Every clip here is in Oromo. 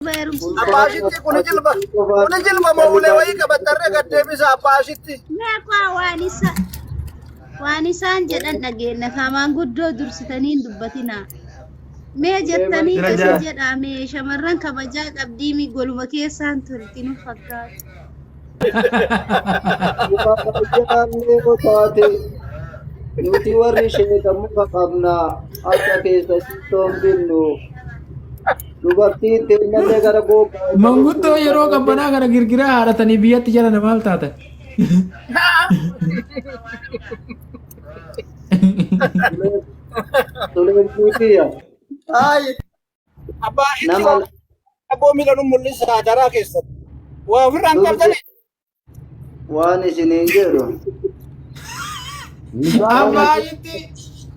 Abbashitti kun jilba maulee wayii qabatarree gad deebisa abbashitti. Waan isaan jedhan dhageenya faamaan guddoo dursitanii hin dubbatinaa. Mee jettanii isin jedhame shamarran kabajaa qabdii mi goluma keessaan turti nu fakkaatu. Nuti warri sheekamu qabna akka keessa sittoon binnu dubartiin teennallee gara gogaa. Manguddoo yeroo qabbanaa kana girgiraa haadhatanii biyyatti jala namaaf taatan. Tuleen kuutiya. Ay, abbashitti abboo miidhanu mul'isa daraa keessatti. Waa ofirraan qabdanii. Waan isiniin jedhu. Abbashitti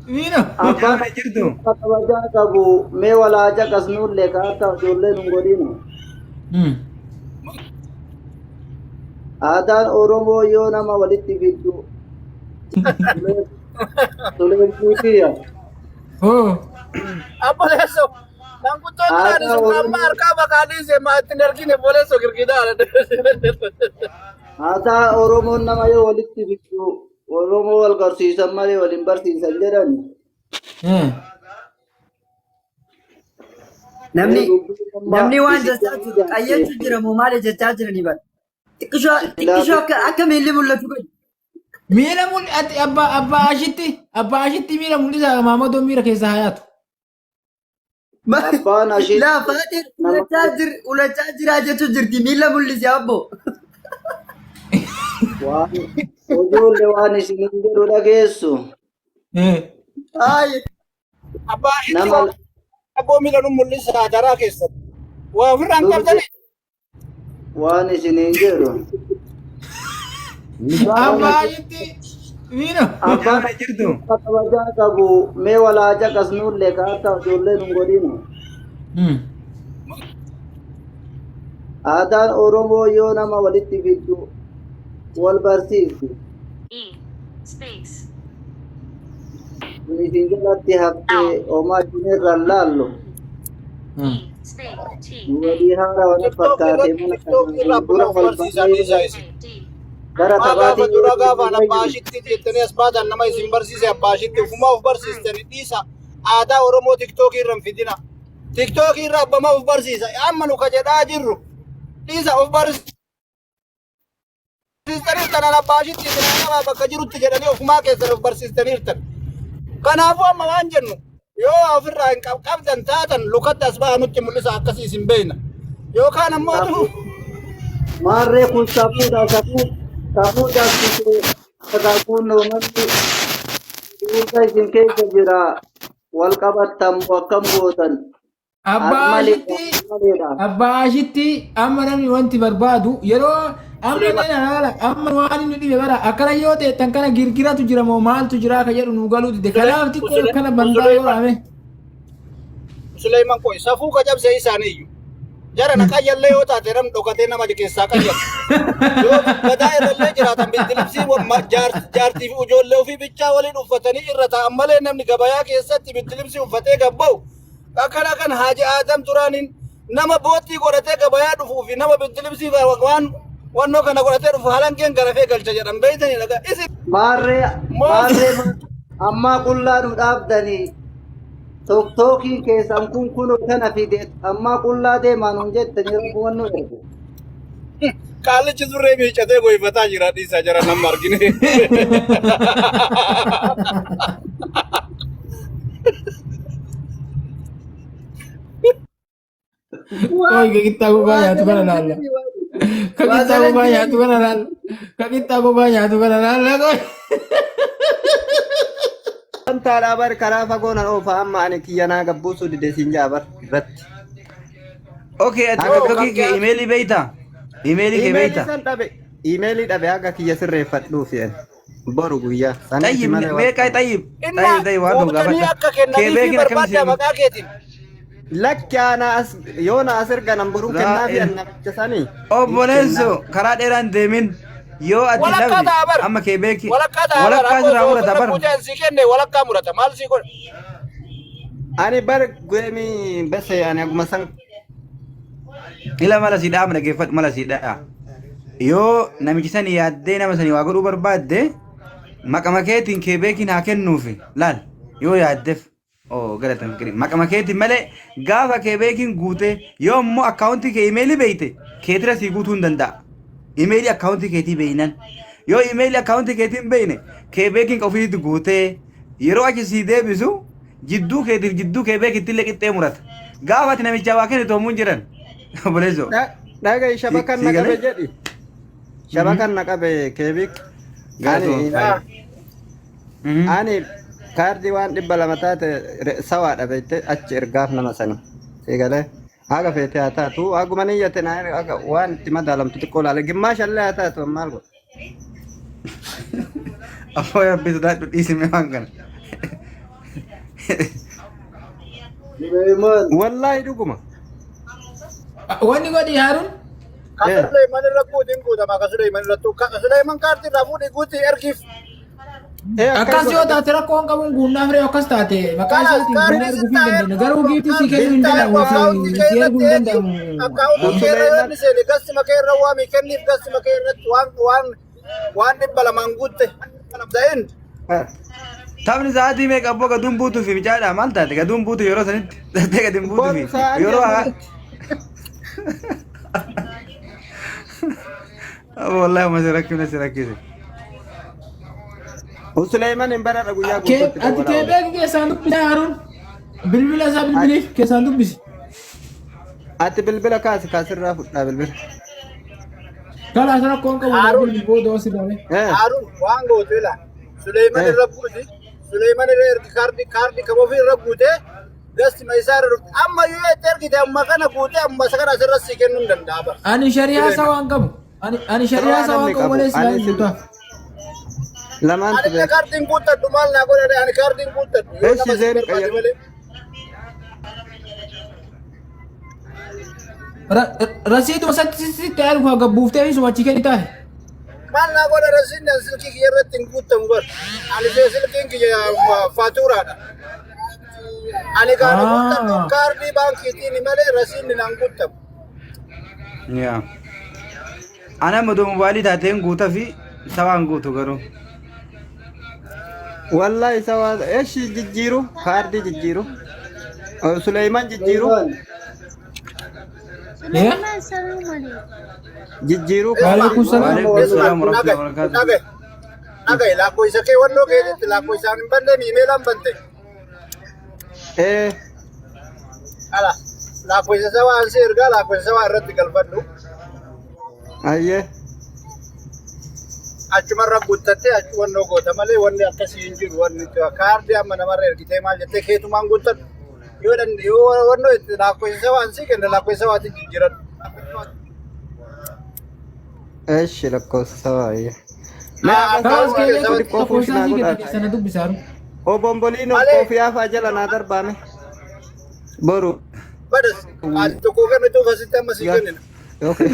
miidha. Abbaan jirtu. Kabajaa qabu mee walaaja qasnuullee kaata ijoollee nun godhinu. Aadaan Oromoo yoo nama walitti fiddu. Tuleen kuutiya. Abolesso, manguddoon taane amma harkaa baqaadii seemaa ittiin argine bolesso girgidaadha. Aadaa Oromoon nama yoo walitti fiddu Oromoo wal garsiisan malee waliin barsiisan jedhan. Namni waan jechaa jiru qayyachuu jira moo maali jechaa jiranii bara. Xiqqishoo akka miilli mul'atu godhu. Miira mul'atti abbaa ashitti miira mul'isa maamadoo miira keessa hayaatu. Abbaan ashii. Lafaatiin ulachaa jiraa jechuu jirti miila mul'isi abbo. Ijoollee waan isiniin jedhu dhageessu. Abbashitti abboo miidhanu mul'isa daraa keessatti. Waa ofirraan qabdanii. Waan isiniin jedhu. Abbashitti miidha. Abbaan jirtu. Kabajaa qabu mee walaaja qasnuullee kaata ijoollee nun godhinu. Aadaan Oromoo yoo nama walitti fiddu wal barsiisti. Isin jalatti haftee homaa isinirraan laallu. Walii haara waan fakkaatee mana kana dura wal barsiisan. Gara taphaatti dura gaafaan abbashitti jettanii as baatan nama isin barsiise abbashitti ufuma of barsiistanii dhiisa. Aadaa Oromoo tiktookii irra hin fidina. Tiktookii irra abbama of barsiisa. Amma nu kajedhaa jirru dhiisa of barsiisa. Barsiistaniirtan abbashitti nama bakka jirutti jedhanii ofumaa keessan of barsiistaniirtan. Kanaafuu amma waan jennu yoo ofirraa hin qabdan taatan lukatti as ba'a nutti mul'isa akkasii isin beekna. Yookaan ammoo maarree kun safuudha safuu jaalchisee sagaaguun noomanni dhuunfa isin keessa jira wal qabattan akkam gootan. Abbaa ashitti amma namni wanti barbaadu yeroo amma waan inni dhibe bara akkana yoo ta'e tan kana girgiratu jira moo maaltu jira akka jedhu nu galuu dide kanaaf xiqqoo kana bandaa yoo raame. Suleyman koy safuu qajabsee isaaniiyyuu. Jara na qayyallee yoo taate nam dhokatee nama keessaa qayyatu. Yoo gadaa irrallee jiraatan bittilibsii jaartii fi ijoollee ofii bichaa waliin uffatanii irra taa'an malee namni gabayaa keessatti bittilibsii uffatee gabba'u. Akkana kan Haaji Aadam Turaaniin nama boottii godhatee gabayaa dhufuu fi nama bittilibsii waan wannoo kana godhatee dhufu halangeen garafee galcha jedhan beeytanii dhagaa isin. Maarree ammaa qullaa nu dhaabdanii. Tokkookii keessan kun kana fide amma qullaa deemaa nuun jettanii rakkoo ergu. Qaalichi surree miiccatee goifataa jira dhiisaa jira nama argine. Oye, kita gubaya tu kana laalla. Kita gubaya tu kana laalla. Kita gubaya tu kana laalla. Antaadhaa bar karaa fagoonaan oofa amma ani kiyyanaa gabbuusuu dide siin jaabar irratti. Okay, ati kee imeelii beeyta? Imeelii kee beeyta? Imeelii dhabe akka kiyya sirreeffadhuuf yeen. Boru guyyaa. Tayyib meeqa tayyib? Tayyib waan akka kennaniifi barbaadda maqaa keetiin. Lakki as yoona as erganan boruu kennaa fi namicha sanii. Obboleessu karaa dheeraan deemin. Yoo ati namni amma kee beeki walakkaa irraa murata bar si kenne walakkaa murata maal si godhe ani bar guemi bese ani aguma san Ila mala sidhaa dhaggeeffadhu mala sidhaa. Yoo namichi sani yaaddee nama sani waa godhuu barbaadde maqama keetiin kee beekiin haa kennuufi laal yoo yaaddeef galatan kiri maqama keetiin malee gaafa kee beekiin guute yoo immoo akkaawuntii kee imeelii beeyte keetira sii guutuu hin danda'a. Imeelii akkaawuntii keetii beeynan yoo imeelii akkaawuntii keetii hin beeyne kee beekiin ofiitti guutee yeroo achi sii deebisu jidduu keetiif jidduu kee beekitti illee qixxee murata. Gaafa ati namicha waa kennitu homuun jiran. Bolezo. Dhagahi shabakan na qabe jedhi. Shabakan na qabe keebik. Ani kaardii waan 200 taate sawaadha beekte achi ergaaf nama sani. Eegalee haga feete haa taatu haguma niyyate na waan itti madaalamtu xiqqoo laale gimmaashallee haa taatu maal godhu. Abbaa yabbisa daadhu dhiisime waan kana. Wallaahi dhuguma. Wanni godhi Haaruun? Suleiman irra guutiin guutama ka Suleiman irrattu Suleiman kaartii irraa fuudhii guutii ergiif. Akkas yoo taate rakkoo hin qabuun guunnaaf re'ee akkas taate maqaa isaatiin guunnaa erguuf hin dandeenye garuu giitii si kennuu hin danda'amu si erguu hin danda'amu. Akkaawuntii kee irra yoo seene gastima kee irra waami kenniif gastima kee irratti waan 200 guutte. Zain. Taphni sa'aatii meeqa abboo gaduun buutuu fi micaadhaa maal taate gaduun buutu yeroo sanitti taatee gadiin buutuu fi yeroo wallahi ma si rakkise. Suleiman hin barara guyyaa guututti. Ati kee beeki keessaan dubbisa Haaruun. Bilbila isaa bilbiliif keessaan dubbisi. Ati bilbila kaasirraa fudhaa bilbila. Kalaas rakkoo hin qabu bilbila booda osoo dhabe. Haaruun waan gootu ilaa. Suleiman irra guuti. Suleiman irra ergi kaardii kam ofii irra guute gastima isaa irra dhufte. Amma yoo itti ergite amma kana guute amma isa kana asirra sii kennuu hin danda'a bara. Ani shari'aa isaa waan qabu. Ani shari'aa isaa waan qabu malee silaa hin guutaaf. Lamaan Ani kaardiin guuttadhu maal naa godhadhe ani kaardiin guuttadhu. Beeshi zeen qayyadu. Rasiitu asatti sitti aalu haa gabbuuftee fi sumachi kenni taa'e. Maal naa godha rasiin silkii kiyya irratti hin guuttamu bara. Ani silkiin kiyya faatuuraadha. Ani kaardi guuttadhu kaardii baankiitiin malee rasiin naan guuttamu. Yaa. Ana madoo mobaayilii taateen guutaa fi sawaan guutu garuu. Wallahi sawa eshi jijjiiru kaardii jijjiiru. Suleiman jijjiiru. Suleiman salaam alaikum. Jijjiiru Waalaikum salaam. Waalaikum warahmatullahi wabarakatuh. Dhagaye laakkoo isa kee wannoo keetitti laakkoo isaan hin banne iimeelaan bante. Ala laakkoo isa sawaan si ergaa laakkoo isa sawaa irratti galfadhu. Ayyee. Achumarra guuttattee achi wannoo goota malee wanni akkasii hin jiru wanni kaardii amma namarra ergitee maal jettee keetumaan guuttadhu. Yoo wannoo itti laakkoo isa sawaan si kenna laakkoo isa sawaatiin jijjiiradhu. Eshi lakkoofsa sawa ayyee. Kalaas kee beeku tokko isaa si kenni keessana dubbisa Haaruun. Obombolino kofiyaa faa jala naa darbaame. Boru. Badas ati tokko kenna tuuf asitti amma si kennina. Okay.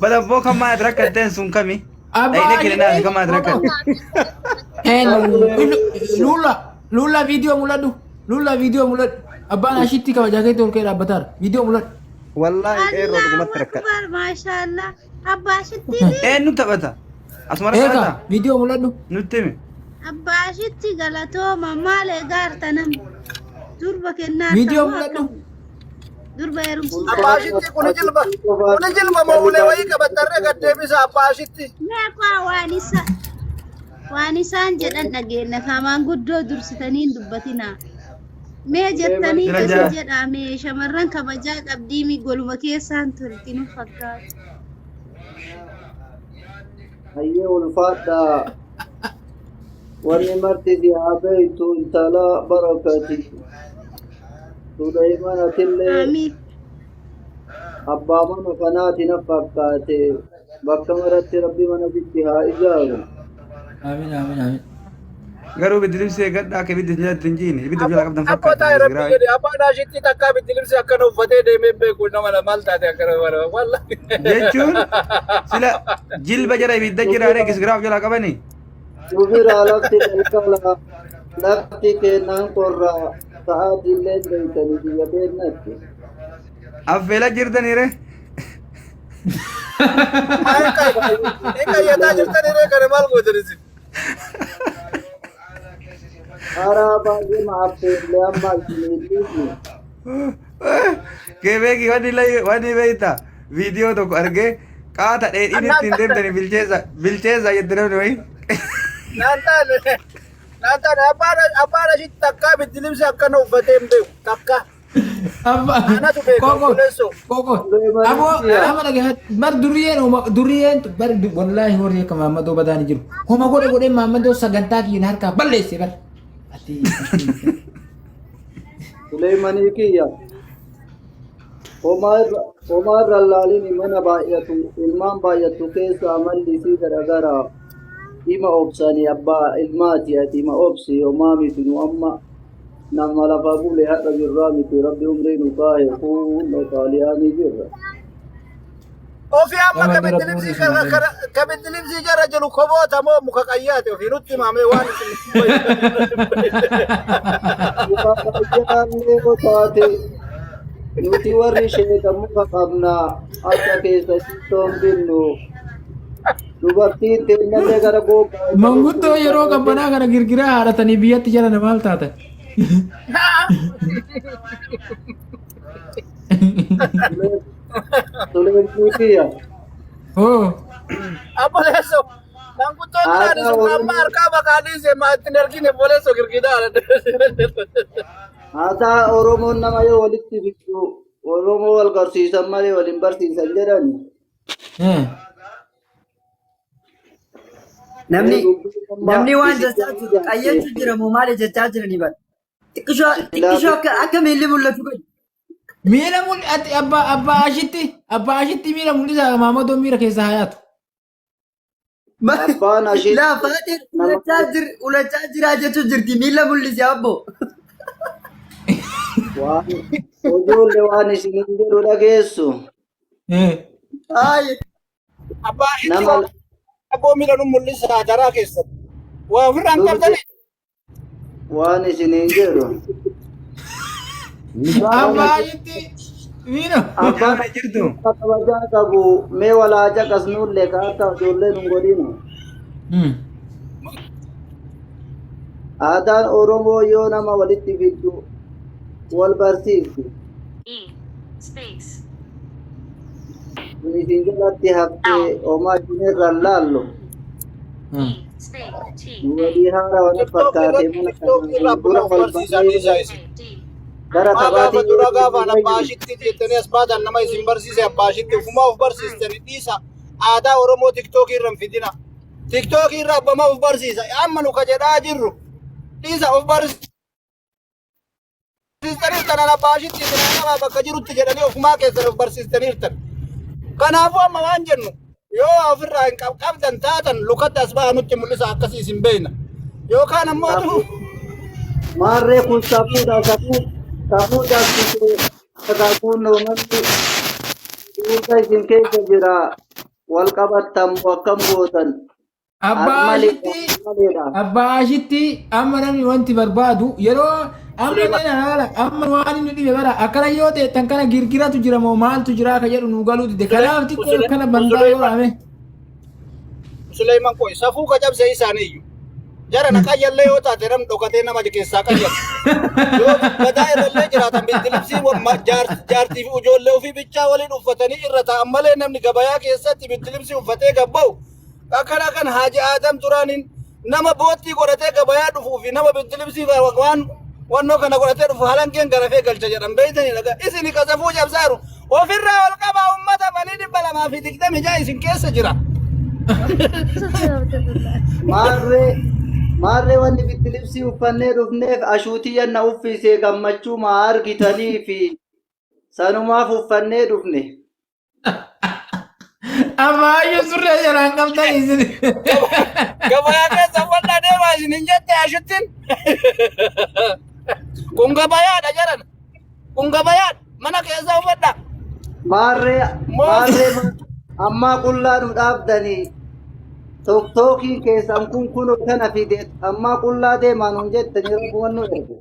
Bada boo kan maa rakkateen sun kami? Abbaa Dhaqnee kennaa kan maa rakkateen? Lulla viidiyoo mul'adhu. Lulla viidiyoo mul'adhu. Abbaan ashitti kabajaa keetti ol ka'ee dhaabbataara. Viidiyoo mul'adhu. Wallahi qeerroo dhugumatti rakkata. Akbar maashaallah. Abbaa shitti. Eenyu taphata? Asuma Eega rakkata? viidiyoo mul'adhu. Nutti himi. Abbaa shitti galatooma maal eegaarta nam. Durba kennaa. Viidiyoo mul'adhu. Durba heerumsi. Abbaashitti kuni jilba mawulee wayii qabattarree gad deebisa abbaashitti. Meeqaa waan isaan jedhan dhageenya faamaan guddoo dursitanii hin dubbatinaa. Mee jettanii isa jedhaa mee shamarran kabajaa qabdii mi goluma keessaan turti nu fakkaatu. Ayyee ulfaadha. Wanni marti si haa beektu intala barakati. Suleiman atillee Amiin. abbaa mana kanaati na fakkaate bakka maratti rabbi mana sitti haa ijaaru. Amiin amiin amiin. Garuu biddilimsee gadhaa akka ibiddi jalatti hin jiine ibidda jalaa qabdan Abbaa taa'e rabbi fakkaata. jedhe abbaan ashitti takkaa bittilimsi akkana uffatee deemee beeku nama maal taate akkana bara wallahi. Jechuun sila jilba jala ibidda jiraare gisgiraaf jalaa qabanii. Shufira lafti ilkala lafti kennaan qorra sa'aatii illee beeytanii biyya beeknatti. Affeela jirtanii re? Eka yadaa jirtanii ree kana maal gootan isin? Karaa baay'ee maaffeellee amma alfineetiifi. Kebeeki wanni beeyta viidiyoo tokko argee qaata dheedhiin ittiin deemtanii bilcheessa jette namni wayii. Naan taane abbaan ashitti takkaa bittilimsi akkana uffatee hin beeku takka. Anatu beeka buleessoo. Koko. Abo ama lagi bar duriyeen bar wallahi warri akka Maammadoo badaani jiru. Homa godhe Maammadoo sagantaa kiyyan harkaa balleesse bar. Ati. Suleymanii kiyya. Homaa irra laalini mana baay'atu ilmaan baay'atu keessa amalli isii garagaraa dhima obsanii abbaa ilmaati ati dhima obsi homaa miti nu amma nama lafa bule hadha jirraa miti rabbi umrii nu kaahe hunda xaaliyaanii jirra. Ofii amma kabittilimsii jara jiru koboota moo muka qayyaate ofii nutti himamee waan isin taate nuti warri sheeka muka qabnaa akka keessa sittoon binnu dubartiin teennallee gara gogaa. Manguddoo yeroo qabbanaa kana girgiraa haadhatanii biyyatti jala maal taatan? Suleymanii kiyya. Oh. Aboleessoo manguddoon taane sun amma harkaa maqaadhiise maattiin argine boleessoo girgidaa Haasaa Oromoon nama yoo walitti fiddu Oromoo wal garsiisan malee waliin barsiisan jedhan. Namni waan jechaa jiru qayyachuu jira moo maali jechaa jiranii bara. Xiqqishoo akka miilli mul'atu godhu. Miila mul'atu abbaa ashitti miila mul'isa Maammadoo miira keessa hayaatu. Abbaan ashii Laafaatiin ulachaa jiraa jechuun jirti miila mul'isi abbo. Ijoollee waan isin jedhu dhageessu. abbaa itti abboo miila nu mul'isa jaraa keessatti waa ofirraan qabdanii. Waan isin jedhu. Abbaa itti miira. Abbaan jirtu. kabajaa qabu mee walaaja qasnuullee kaata ijoollee nun godhina. Aadaan Oromoo yoo nama walitti fiddu wal barsiifti. Isin jalatti haftee homaa isinirra laallu. Walii haara wal fakkaatee mana kana dura wal barsiisan. Gara Gaafa dura gaafaan abbaa ashitti jettanii as baatan nama isin barsiise abbaa ashitti ufumaa of barsiistanii dhiisa aadaa Oromoo tiktookii irra hin fidina. Tiktookii irra abbamaa of barsiisa amma nu ka jedhaa jirru dhiisa of barsiisa. Barsiistaniirtan abbaa ashitti nama bakka jirutti jedhanii ofumaa keessan of barsiistaniirtan. Kanaafuu amma waan jennu yoo ofirraa hin qabdan taatan lukatti as ba'aa nutti mul'isa akkasii isin beekna. Yookaan ammoo maarree kun safuudha safuu jaalchisee sakakuun uummanni dhuunfa isin keessa jira wal qabattamu akkam gootan. Abbaa ashitti amma namni wanti barbaadu yeroo amma waan inni dhibe bara akkana yoo ta'e tan kana girgiratu jira moo maaltu jira ka jedhu nu galuu dide kanaaf xiqqoo kana bandaa yoo ame. Suleyman koy safuu ka cabsee isaaniiyyu. Jara na qayyallee yoo taate nam dhokatee nama keessaa qayyatu. Yoo badaa irrallee jiraatan bittilibsii jaartii fi ijoollee ofii bichaa waliin uffatanii irra taa'an malee namni gabayaa keessatti bittilibsii uffatee gabba'u. Akkana kan Haaji Aadam Turaaniin nama boottii godhatee gabayaa dhufuu fi nama bittilibsii waan wannoo kana godhatee dhufu halangeen garafee galcha jedhan beeytanii dhagaa. Isini ka safuu cabsaaru ofirraa ol qabaa uummata banii 226 isin keessa jira. Maarree wanni bittilibsii uffannee dhufneef ashuutii yanna uffisee gammachuu maa argitanii fi sanumaaf uffannee dhufne. Amaayyuu surree jaraan qabdan isin. Gabayaa keessa uffannaa deemaa isin hin jette ashuttiin. Kun gabayaadha jedhan. Kun gabayaadha mana keessa uffadha. Maarree ammaa qullaa nu dhaabdanii. Tookii keessan kun kunoo kana fide ammaa qullaa deemaa nuun jettanii rakkoo ergu.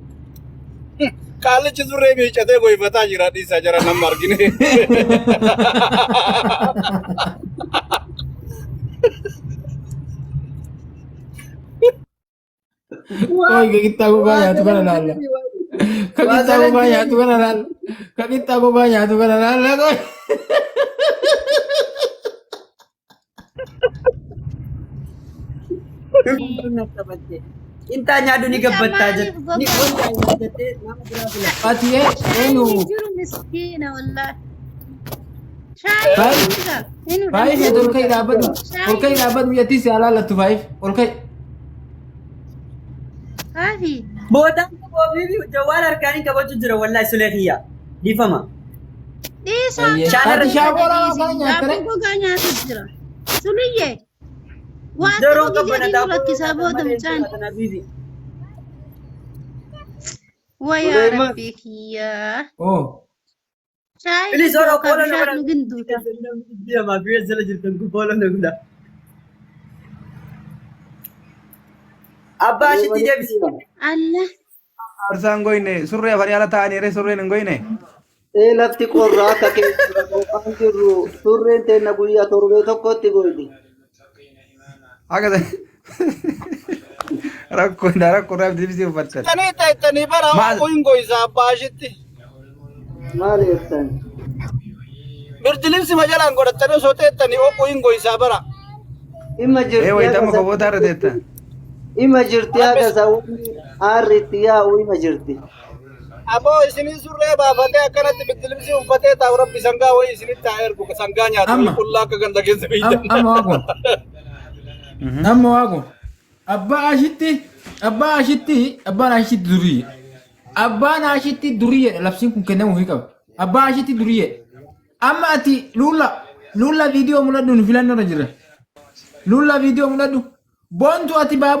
Kaalichi surree miiccatee goifataa jira dhiisaa jara nama argine. Oi, kita aku banyak tu kan lala. Kita aku banyak tu kan lala. Kita aku banyak tu kan lala koi. Intanya aduh ni gabat aja. Ni pun jadi nama berapa? Pati enu. Jiru miskina wallah. Five. Inu Five ya ol kai dapat ya tisi ala la tu five. Ol kai. Kafi. Bodan ko bibi jawal arkani ka baju jira wallahi sulaihiya. Di fama. Isa. Pati syabora makanya keren. Ko ganya jira. Suliye. Watu Dorong ka jadi bana ulat kisabo damcan. bibi. Wa ya Sulaiman. rabbi ya. Oh. Shay. Please ora ka polo na bishat bara. nugindu. Dia ma biya zala jirkan ku polo na guda. Abba shi ti dia bisi. Allah. Arsaan goyne surree afanii ala ta'anii ree surreen hin goyne. lafti qorraa akka keessa qophaan jirru surreen teenna guyyaa torbee tokkotti goyti. Akka rakkoo irraa deebisee uffattan. Tanii bara Maal? oyin goisaa baashitti. Maal jettan? Birdilibsi majalaan godhattanii osoo teettanii oyin goisaa bara. Ima jirti Wayitama haga koboota irra teetta. ima jirti haga sa'uun aarriitti yaa'u ima jirti. Aboo isinii surree baafatee akkanatti biddilibsi uffatee taa'u rabbi sangaa wayii isinitti haa ergu sangaa nyaatu Amma. qullaa akka ganda keessa beeytan. Amma wago. Amma wago. Abbaan ashitti durii. Abbaan ashitti durii labsiin kun kennamu fi qaba. Abbaan ashitti durii. Amma ati luula viidiyoo mul'adhu nu filannoo irra jira. Luula viidiyoo mul'adhu. Boontu ati baabura.